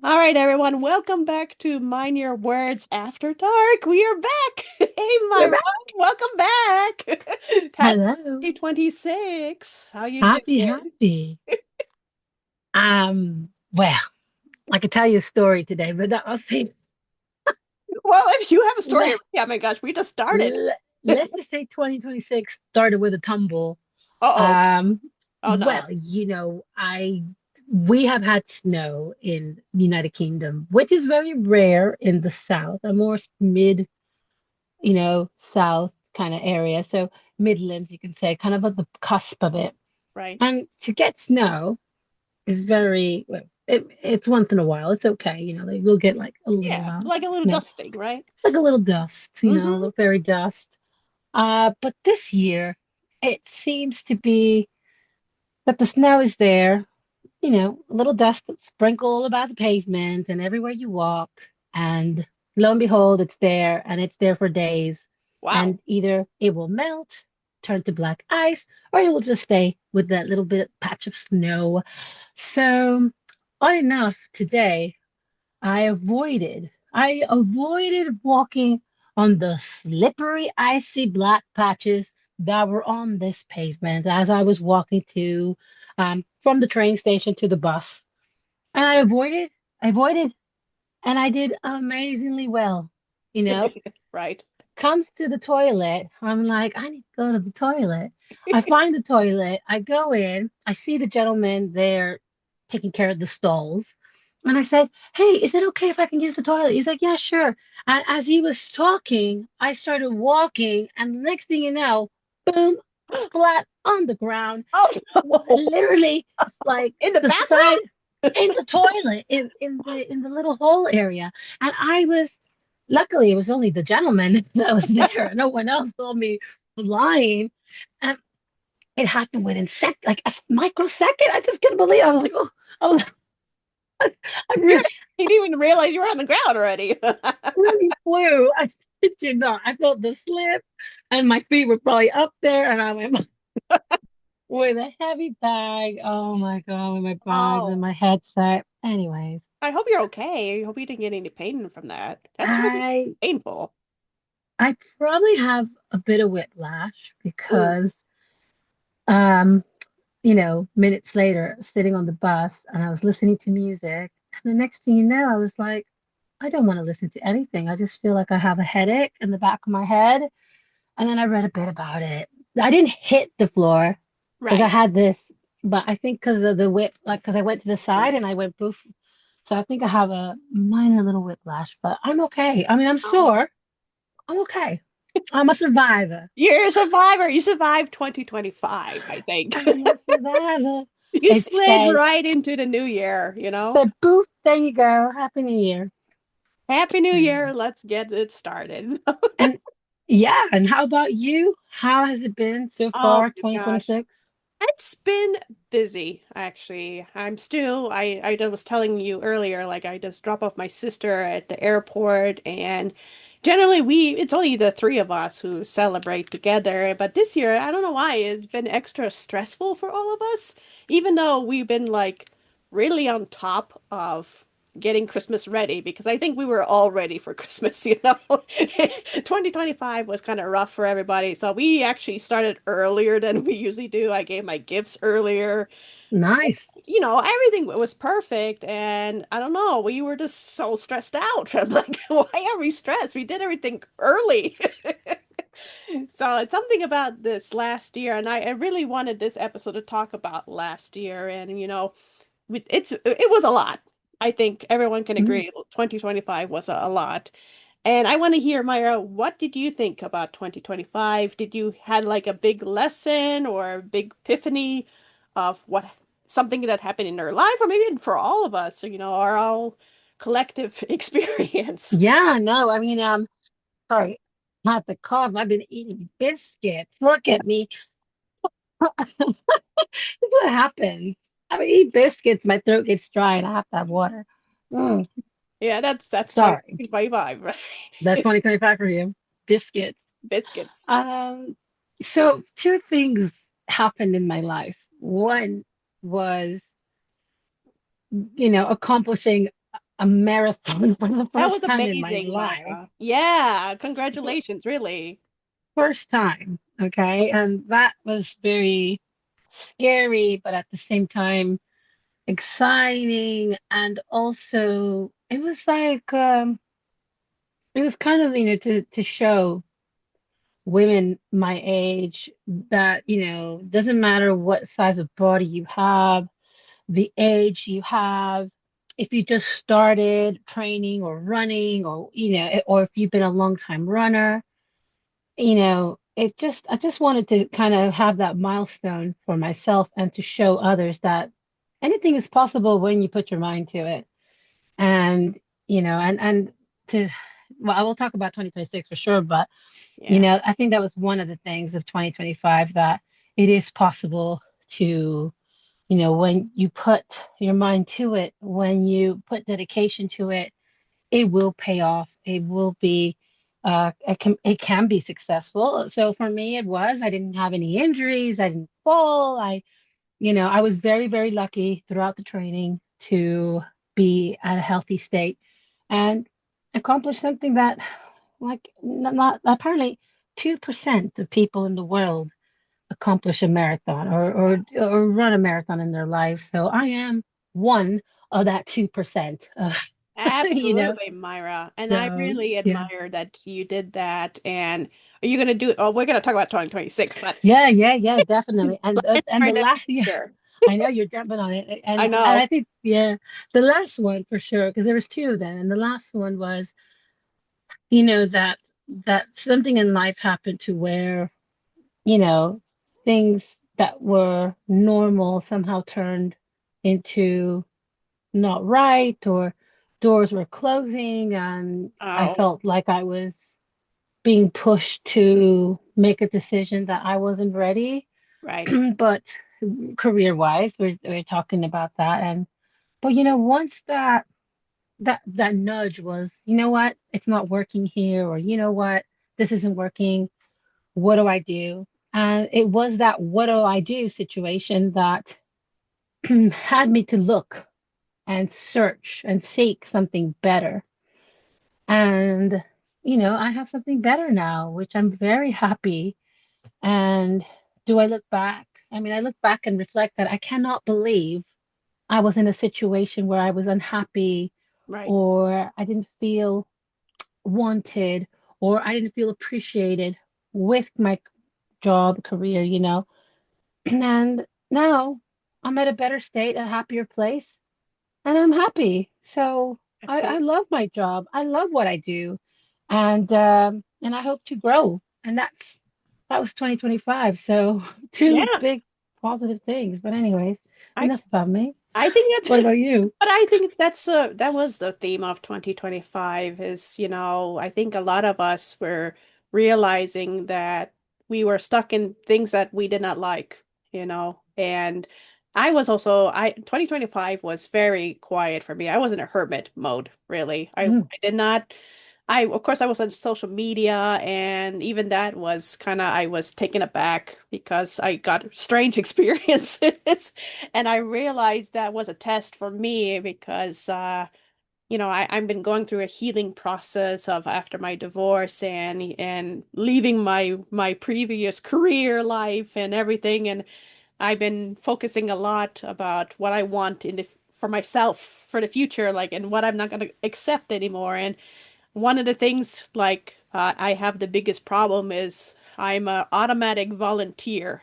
All right, everyone, welcome back to Mind Your Words After Dark. We are back. Hey, We're Myra, back. welcome back. Happy Hello. 2026. How you Happy, doing? happy. Well, I could tell you a story today, but I'll say Well, if you have a story, let, oh my gosh, we just started. let's just say 2026 started with a tumble. Uh-oh. Um, Oh no. I we have had snow in the United Kingdom, which is very rare in the south, a more mid, south kind of area. So Midlands, you can say, kind of at the cusp of it. Right. And to get snow is very well, it's once in a while. It's okay, they will get like a little Yeah, like a little snow, dusting, right? like a little dust, a Mm-hmm. little fairy dust. But this year it seems to be that the snow is there, a little dust that's sprinkled all about the pavement and everywhere you walk. And lo and behold, it's there and it's there for days. Wow. And either it will melt, turn to black ice, or it will just stay with that little bit patch of snow. So, odd enough, today I avoided walking on the slippery, icy black patches that were on this pavement as I was walking from the train station to the bus. And I avoided, and I did amazingly well. You know, Right. Comes to the toilet, I'm like, I need to go to the toilet. I find the toilet, I go in, I see the gentleman there taking care of the stalls. And I said, Hey, is it okay if I can use the toilet? He's like, Yeah, sure. And as he was talking, I started walking, and the next thing you know, boom, splat on the ground, Oh no. literally like In the the side bathroom? in the toilet in the little hole area. And I was luckily it was only the gentleman that was there. No one else saw me lying. And it happened within like a microsecond. I just couldn't believe it. I was like, oh, I was I You really, didn't even realize you were on the ground already. really flew. I kid you not. I felt the slip and my feet were probably up there and I went with a heavy bag. Oh my God, with my bags and Oh. my headset. Anyways, I hope you're okay. I hope you didn't get any pain from that. That's really I painful. I probably have a bit of whiplash Ooh. because um minutes later, sitting on the bus and I was listening to music. And the next thing you know, I was like, I don't want to listen to anything. I just feel like I have a headache in the back of my head. And then I read a bit about it. I didn't hit the floor because I Right. had this, but I think because of the whip, like because I went to the side and I went poof. So I think I have a minor little whiplash, but I'm okay. I mean, I'm Oh. sore. I'm okay. I'm a survivor. You're a survivor. You survived 2025, I think. I'm a survivor. You It slid said, right into the new year, you know? said, boof, there you go. Happy New Year. Happy New Year. Anyway. Let's get it started. And yeah, and how about you? How has it been so Oh far, my gosh. 2026? It's been busy, actually. I was telling you earlier, like I just drop off my sister at the airport, and generally it's only the three of us who celebrate together. But this year, I don't know why, it's been extra stressful for all of us, even though we've been like really on top of getting Christmas ready because I think we were all ready for Christmas, you know. 2025 was kind of rough for everybody, so we actually started earlier than we usually do. I gave my gifts earlier. Nice. You know, everything was perfect, and I don't know, we were just so stressed out. I'm like, why are we stressed? We did everything early. So it's something about this last year, and I really wanted this episode to talk about last year, and you know, it was a lot. I think everyone can Mm. agree 2025 was a lot. And I want to hear, Myra, what did you think about 2025? Did you had like a big lesson or a big epiphany of what something that happened in your life, or maybe for all of us, you know, our all collective experience? Yeah, no, I mean, sorry, not the cough. I've been eating biscuits. Look at me. That's what happens. I eat biscuits, my throat gets dry, and I have to have water. Mm, Yeah, that's sorry. 2025, right? That's 2025 for you. Biscuits. Biscuits. Um, so two things happened in my life. One was, accomplishing a marathon for the That was first time in my amazing, life. Myra. Yeah, congratulations, really. First time. Okay. And that was very scary, but at the same time, exciting. And also, it was like, it was kind of, to show women my age that, doesn't matter what size of body you have, the age you have, if you just started training or running, or, or if you've been a long time runner, I just wanted to kind of have that milestone for myself and to show others that anything is possible when you put your mind to it. And, and to, well, I will talk about 2026 for sure, but Yeah, I think that was one of the things of 2025, that it is possible to, when you put your mind to it, when you put dedication to it, it will pay off. It will be, it can be successful. So for me, it was. I didn't have any injuries. I didn't fall. I was very, very lucky throughout the training to be at a healthy state and accomplish something that, like, not apparently 2% of people in the world accomplish a marathon, or run a marathon in their lives. So I am one of that 2%. You know. absolutely, Myra. And I So really yeah, admire that you did that. And are you going to do, oh, we're going to talk about 2026, but yeah, yeah, yeah, definitely. And and for the in the last, yeah, future. I know you're jumping on it, I and I know. think, yeah, the last one for sure, because there was two of them, and the last one was, that something in life happened to where, you know, things that were normal somehow turned into not right, or doors were closing, and I Oh, felt like I was being pushed to make a decision that I wasn't ready. right. But career wise, we're talking about that. And but once that nudge was, what, it's not working here, or what, this isn't working, what do I do? And it was that what do I do situation that had me to look and search and seek something better. And I have something better now, which I'm very happy. And do I look back? I mean, I look back and reflect that I cannot believe I was in a situation where I was unhappy, Right. or I didn't feel wanted, or I didn't feel appreciated with my job, career. And now I'm at a better state, a happier place, and I'm happy. So I Absolutely. love my job. I love what I do, and I hope to grow. And that was 2025. So two Yeah. big positive things. But anyways, I enough about me. I think What that's about you? but I think that was the theme of 2025 is, I think a lot of us were realizing that we were stuck in things that we did not like. And I 2025 was very quiet for me. I was in a hermit mode, really. Mm. I did not of course I was on social media, and even that was kind of I was taken aback because I got strange experiences. And I realized that was a test for me because I've been going through a healing process of after my divorce and leaving my previous career life and everything. And I've been focusing a lot about what I want for myself for the future, like, and what I'm not going to accept anymore. And one of the things, like, I have the biggest problem is I'm a automatic volunteer.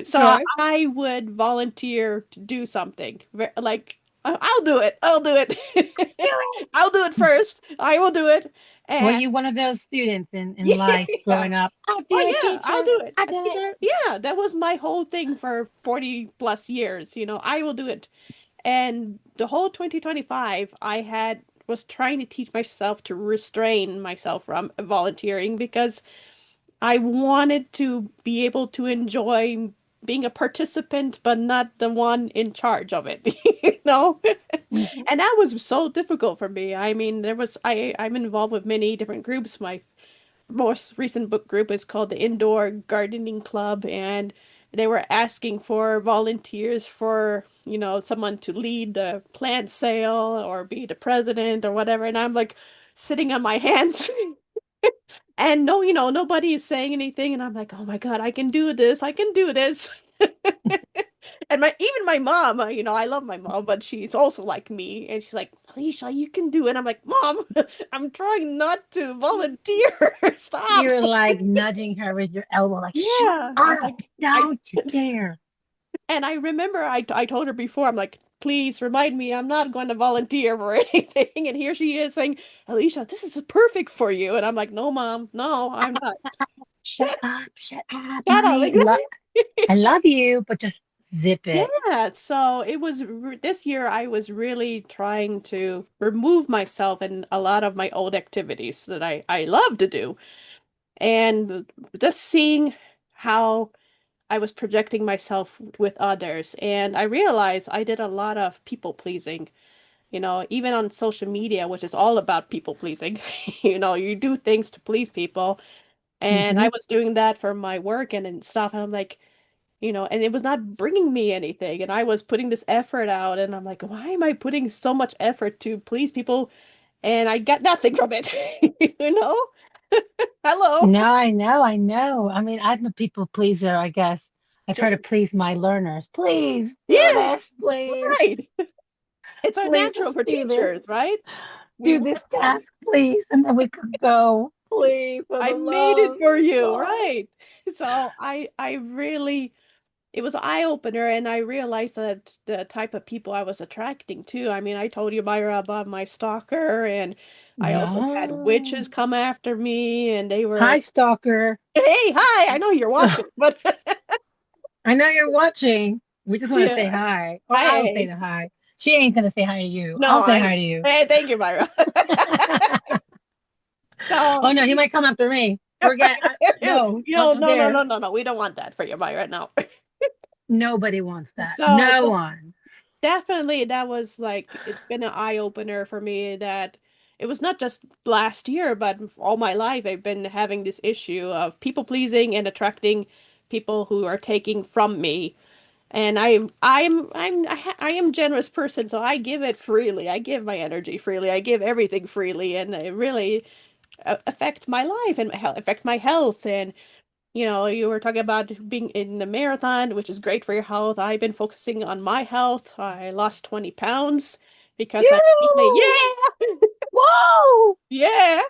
So Okay. I would volunteer to do something. Like, I'll do it. I'll do it. I'll do it first. I will do it. Were And you one of those students in life yeah. growing up? I'll do Oh it, yeah, I'll teacher. do it. I A did it. teacher, yeah, that was my whole thing for 40 plus years. I will do it. And the whole 2025, I had was trying to teach myself to restrain myself from volunteering because I wanted to be able to enjoy being a participant, but not the one in charge of it, you know? Mhm. And that was so difficult for me. I mean, I'm involved with many different groups. My most recent book group is called the Indoor Gardening Club, and they were asking for volunteers for, someone to lead the plant sale or be the president or whatever. And I'm like sitting on my hands and no, nobody is saying anything. And I'm like, oh my God, I can do this. I can do this. And even my mom, I love my mom, but she's also like me. And she's like, Alicia, you can do it. I'm like, Mom, I'm trying not to volunteer. Stop. You're like nudging her with your elbow, like, shut Yeah. I'm up, like, I don't you dare. And I remember I told her before, I'm like, please remind me I'm not going to volunteer for anything. And here she is saying, Alicia, this is perfect for you. And I'm like, no, Mom, no, I'm not. Shut up, Shut up. I love you, but just zip it. Yeah, so this year I was really trying to remove myself in a lot of my old activities that I love to do. And just seeing how I was projecting myself with others. And I realized I did a lot of people pleasing, even on social media, which is all about people pleasing. You do things to please people. And Hmm. I was doing that for my work and stuff. And I'm like, and it was not bringing me anything. And I was putting this effort out. And I'm like, why am I putting so much effort to please people? And I got nothing from it. You know? Hello. No, I know. I mean, I'm a people pleaser, I guess. I try to please my learners. Please do Yeah, this, please. right. It's our Please natural just for do this. teachers, right? We Do want this task, please. And then we could go. Please, for I the made it love for of you, God. right? So I really it was an eye opener and I realized that the type of people I was attracting to. I mean, I told you, Myra, about my stalker, and I also had Yeah. witches come after me and they were, Hi, stalker. hey, hi, I know you're watching, but I know you're watching. We just want to say yeah. hi. Or Hi, I'll say hey. the hi. She ain't gonna say hi to you. No, I'll say I hi to you. hey, thank you, Myra. Oh So no, he might come after me. Forget. No, don't you no, no, dare. no, no, no. We don't want that for you, Myra. No. Nobody wants that. So No one. definitely, that was like, it's been an eye opener for me that it was not just last year, but all my life I've been having this issue of people pleasing and attracting people who are taking from me. And I am a generous person, so I give it freely. I give my energy freely. I give everything freely, and it really affects my life and affect my health. And you were talking about being in the marathon, which is great for your health. I've been focusing on my health. I lost 20 pounds because I really, You. yeah, Whoa. yeah.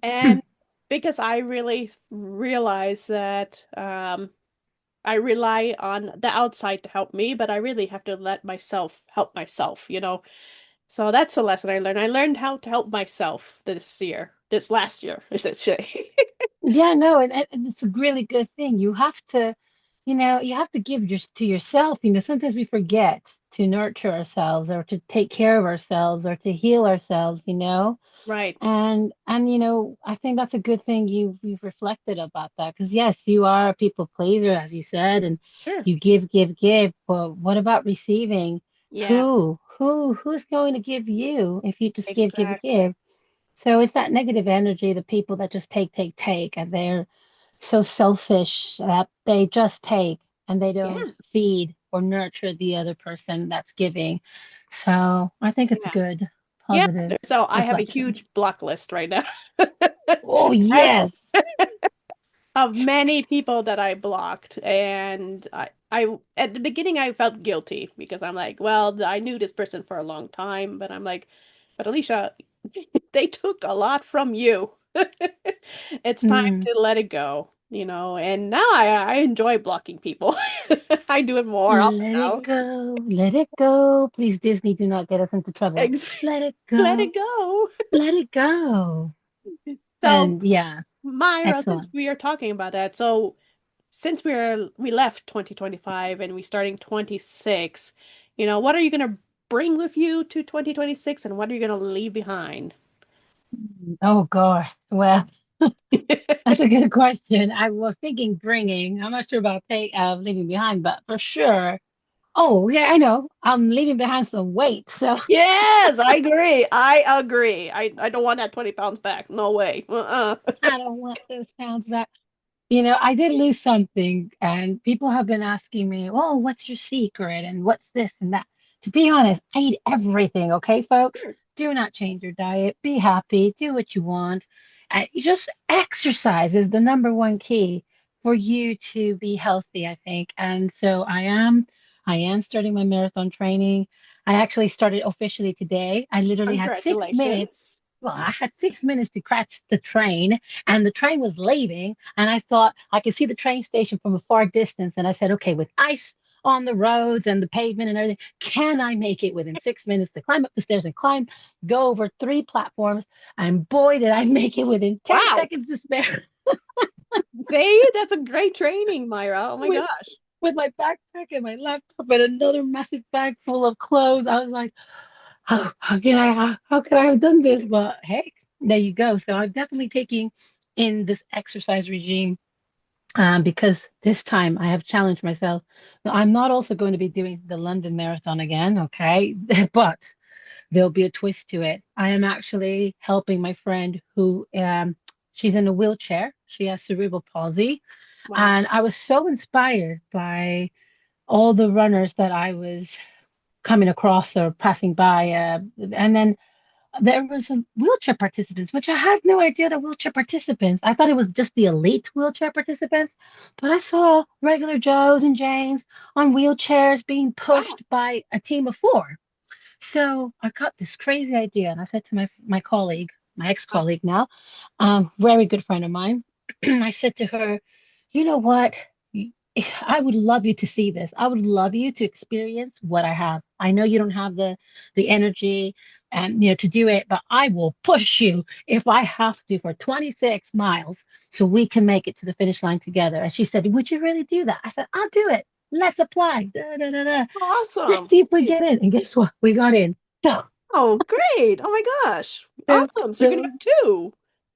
And because I really realize that I rely on the outside to help me, but I really have to let myself help myself. So that's a lesson I learned. I learned how to help myself this last year, I should say. Yeah, no, and it's a really good thing. You have to give to yourself. Sometimes we forget to nurture ourselves or to take care of ourselves or to heal ourselves. Right. And I think that's a good thing you've reflected about that. Because yes, you are a people pleaser, as you said, and Sure. you give, but what about receiving? Yeah, Who's going to give you if you just give? exactly. So it's that negative energy, the people that just take, and they're so selfish that they just take and they don't Yeah. feed or nurture the other person that's giving. So I think it's a Yeah. good, Yeah. positive So I have a reflection. huge block list right now. Oh, As yes. of many people that I blocked. And I at the beginning I felt guilty because I'm like, well, I knew this person for a long time, but I'm like, but Alicia, they took a lot from you. It's time Mm. to let it go. And now I enjoy blocking people. I do it more often Let it now. go. Let it go. Please, Disney, do not get us into trouble. Ex Let it Let go. it go. Let it go. So, And yeah, Myra, since excellent. we are talking about that, so since we left 2025 and we starting 26, what are you gonna bring with you to 2026 and what are you gonna leave behind? Oh, gosh. Well, that's a good question. I was thinking bringing. I'm not sure about leaving behind, but for sure. Oh, yeah, I know. I'm leaving behind some weight, so Yes, I agree. I agree. I don't want that 20 pounds back. No way. Uh-uh. I don't want those pounds back. I did lose something, and people have been asking me, "Oh, what's your secret? And what's this and that?" To be honest, I eat everything, okay, folks? Sure. Do not change your diet. Be happy. Do what you want. Just exercise is the number one key for you to be healthy, I think. And so I am starting my marathon training. I actually started officially today. I literally had 6 minutes. Congratulations. Well, I had 6 minutes to catch the train, and the train was leaving, and I thought I could see the train station from a far distance, and I said, okay, with ice on the roads and the pavement and everything, can I make it within 6 minutes to climb up the stairs and go over three platforms? And boy, did I make it within 10 Wow. seconds to spare. See, that's a great training, Myra. Oh my with gosh. with my backpack and my laptop and another massive bag full of clothes. I was like, how could I have done this? But hey, there you go. So I'm definitely taking in this exercise regime, because this time I have challenged myself. Now, I'm not also going to be doing the London Marathon again, okay? But there'll be a twist to it. I am actually helping my friend who, she's in a wheelchair. She has cerebral palsy, Wow. and I was so inspired by all the runners that I was coming across or passing by, and then there was some wheelchair participants, which I had no idea that wheelchair participants. I thought it was just the elite wheelchair participants, but I saw regular Joes and Janes on wheelchairs being Wow. pushed by a team of four. So I got this crazy idea, and I said to my colleague, my Wow. ex-colleague now, very good friend of mine, I said to her, you know what? I would love you to see this. I would love you to experience what I have. I know you don't have the energy and to do it, but I will push you if I have to for 26 miles so we can make it to the finish line together. And she said, would you really do that? I said, I'll do it. Let's apply. Da, da, da, da. Let's Awesome. see if we Great. get in. And guess what? We got in. So, Oh, great. Oh my gosh. so, Awesome. So you're gonna so, do two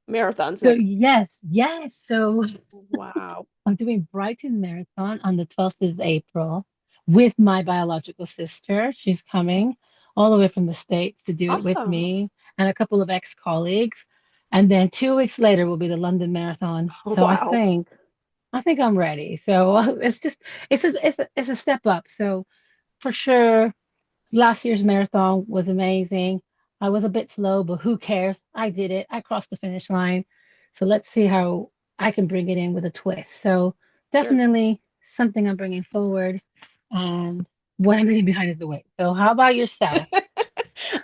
marathons so next. yes, yes. So Wow. I'm doing Brighton Marathon on the 12th of April with my biological sister. She's coming all the way from the States to do it with Awesome. me and a couple of ex-colleagues. And then 2 weeks later will be the London Marathon. So I Wow. think I think I'm ready. So it's a step up. So for sure, last year's marathon was amazing. I was a bit slow, but who cares? I did it. I crossed the finish line. So let's see how I can bring it in with a twist. So Sure. definitely something I'm bringing forward. And what I'm leaving behind is the weight. So how about yourself?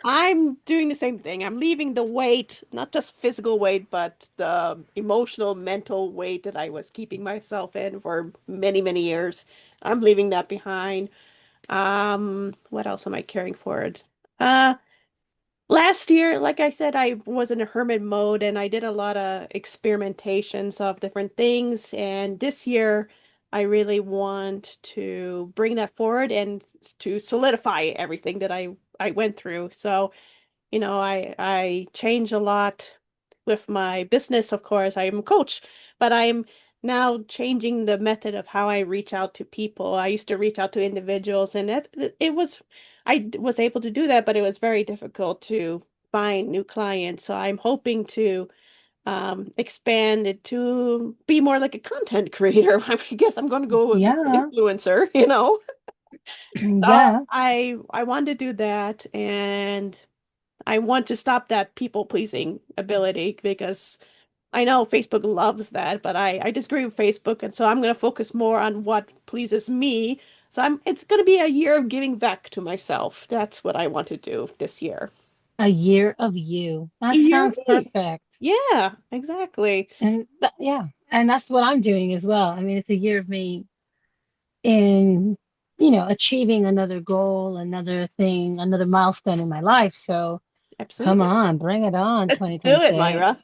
I'm doing the same thing. I'm leaving the weight, not just physical weight, but the emotional, mental weight that I was keeping myself in for many, many years. I'm leaving that behind. What else am I carrying forward? Uh, Last year, like I said, I was in a hermit mode and I did a lot of experimentations of different things. And this year, I really want to bring that forward and to solidify everything that I went through. So, I change a lot with my business, of course. I am a coach, but I'm now changing the method of how I reach out to people. I used to reach out to individuals, and I was able to do that, but it was very difficult to find new clients. So I'm hoping to expand it to be more like a content creator. I guess I'm going to go and be an Yeah. influencer. So Yeah. I want to do that, and I want to stop that people pleasing ability because I know Facebook loves that, but I disagree with Facebook, and so I'm going to focus more on what pleases me. So it's going to be a year of giving back to myself. That's what I want to do this year. A year of you. A That year of sounds me. perfect. Yeah, exactly. Yeah. And that's what I'm doing as well. I mean, it's a year of me in, achieving another goal, another thing, another milestone in my life. So come Absolutely. on, bring it on, Let's do it, 2026. Myra.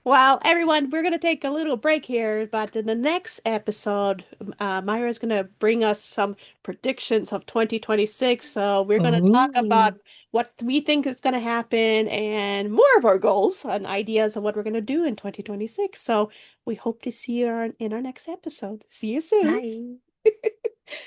Well, everyone, we're going to take a little break here, but in the next episode, Myra is going to bring us some predictions of 2026. So we're going to talk Oh, about what we think is going to happen and more of our goals and ideas of what we're going to do in 2026. So we hope to see you in our next episode. See you soon. bye.